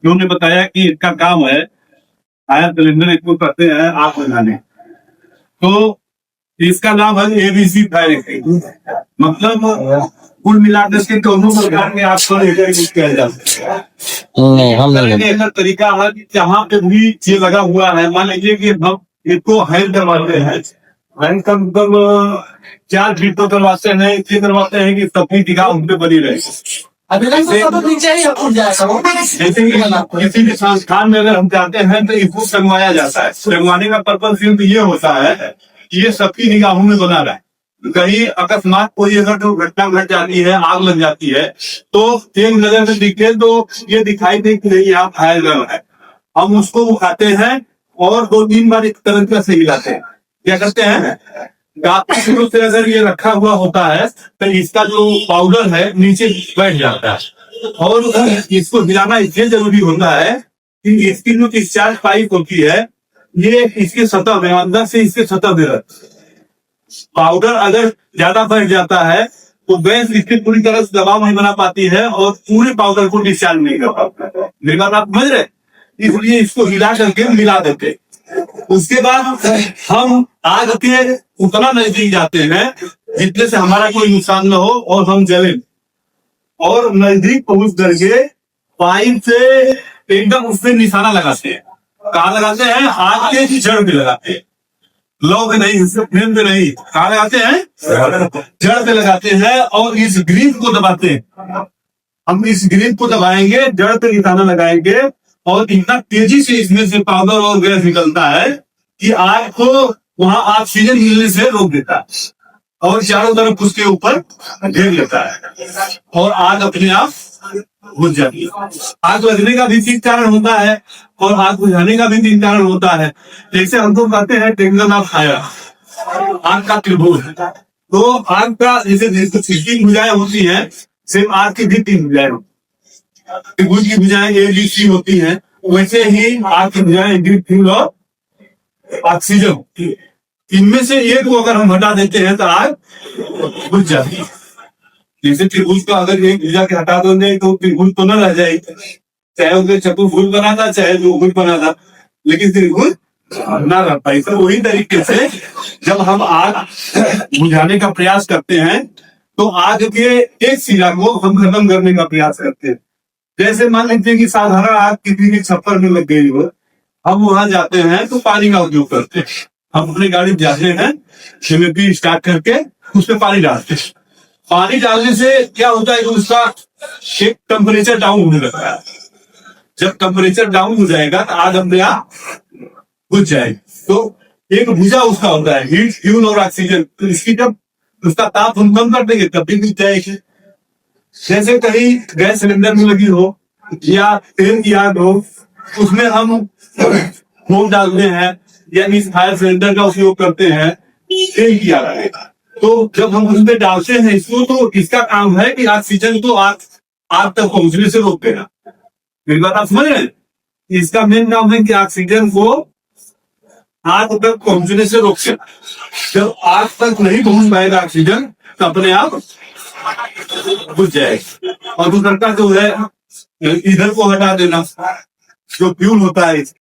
उन्होंने बताया कि इसका काम है फायर सिलेंडर इसको करते हैं आग लगाने। तो इसका नाम है एबीसी फायर एक्सटिंग्विशर। मतलब कुल मिलाकर के दोनों प्रकार के आग को यूज किया जा सकता है। नहीं हम नहीं करने का तरीका है कि जहाँ पे भी ये लगा हुआ है, मान लीजिए कि हम इसको हैंड करवाते हैं, हैंड का मतलब 4 फीट तो करवाते हैं, इसलिए करवाते हैं कि सबकी निगाह उन पे बनी रहे। जैसे कि किसी भी संस्थान में अगर हम जाते हैं तो इसको टंगवाया जाता है। टंगवाने का पर्पज सिर्फ ये होता है कि ये सबकी निगाहों में बना रहा है। कहीं अकस्मात कोई अगर दुर्घटना घट जाती है, आग लग जाती है, तो एक नजर में दिखे तो ये दिखाई दे कि नहीं यहाँ फायर कर रहा है। हम उसको उठाते हैं और 2-3 बार एक तरह से हिलाते हैं। क्या करते हैं, काफी शुरू से अगर ये रखा हुआ होता है तो इसका जो पाउडर है नीचे बैठ जाता है। और इसको हिलाना इसलिए जरूरी होता है कि इसकी जो डिस्चार्ज पाइप होती है, ये इसके सतह में, अंदर से इसके सतह में रहती है। पाउडर अगर ज्यादा बढ़ जाता है तो गैस इसकी पूरी तरह से दबाव नहीं बना पाती है और पूरे पाउडर को डिस्चार्ज नहीं कर पाता। मेरी बात आप समझ रहे, इसलिए इसको हिला करके मिला देते। उसके बाद हम आग के उतना नजदीक जाते हैं जितने से हमारा कोई नुकसान न हो और हम जले, और नजदीक पहुंच करके पाइप से एकदम उससे निशाना लगाते हैं। कहाँ लगाते हैं, आग के जड़ पे लगाते हैं, लो पे नहीं, फ्लेम पे नहीं। कहाँ लगाते हैं, जड़ पे लगाते हैं और इस ग्रीप को दबाते हैं। हम इस ग्रीप को दबाएंगे, जड़ पे निशाना लगाएंगे और इतना तेजी से इसमें से पाउडर और गैस निकलता है कि आग को वहां ऑक्सीजन मिलने से रोक देता है और चारों तरफ उसके ऊपर घेर लेता है और आग अपने आप बुझ जाती है। आग लगने का भी 3 कारण होता है और आग बुझाने का भी 3 कारण होता है। जैसे हम तो कहते हैं टेंगन ऑफ फायर, आग का त्रिभुज। तो आग का जैसे 3 भुजाएं होती है, सिर्फ आग की भी 3 भुजाएं होती है। त्रिभुज की भुजाएं ABC होती हैं, वैसे ही आग की भुजाएं फ्यूल और ऑक्सीजन होती है। इनमें से एक को अगर हम हटा देते हैं तो आग बुझ जाती है। जैसे त्रिभुज को अगर एक भुजा के हटा दोगे तो त्रिभुज तो न रह जाएगी, चाहे उसके चतुर्भुज बना था चाहे द्विभुज बना था, लेकिन त्रिभुज ना रह पाई। तो वही तरीके से जब हम आग बुझाने का प्रयास करते हैं तो आग के एक सिरा को हम खत्म करने का प्रयास करते हैं। जैसे मान लीजिए कि साधारण आग किसी भी छप्पर में लग गई हो, हम वहां जाते हैं तो पानी का उपयोग करते हैं। हम अपनी गाड़ी में जाते हैं, सिलेंडर स्टार्ट करके उसमें पानी डालते हैं। पानी डालने से क्या होता है कि उसका एक टेम्परेचर डाउन होने लगता है। जब टेम्परेचर डाउन हो जाएगा तो आग अपने आप बुझ जाएगी। तो एक भुजा उसका होता है हीट, फ्यूल और ऑक्सीजन। तो इसकी जब उसका ताप हम कम कर देंगे तब भी बुझ जाएगी। जैसे कहीं गैस सिलेंडर में लगी हो या तेल की आग हो, उसमें हम मोम डालते हैं या इस फायर सिलेंडर का उपयोग करते हैं, तेल की आग है। तो जब हम उसमें डालते हैं इसको, तो इसका काम है कि ऑक्सीजन को आग तक पहुंचने से रोक देना। मेरी बात आप समझ रहे हैं, इसका मेन काम है कि ऑक्सीजन को आग तक पहुंचने से रोक देना। जब आग तक नहीं पहुंच पाएगा ऑक्सीजन तो अपने आप बुझ जाएगी। और दूसरा जो है इधर को हटा देना, जो फ्यूल होता है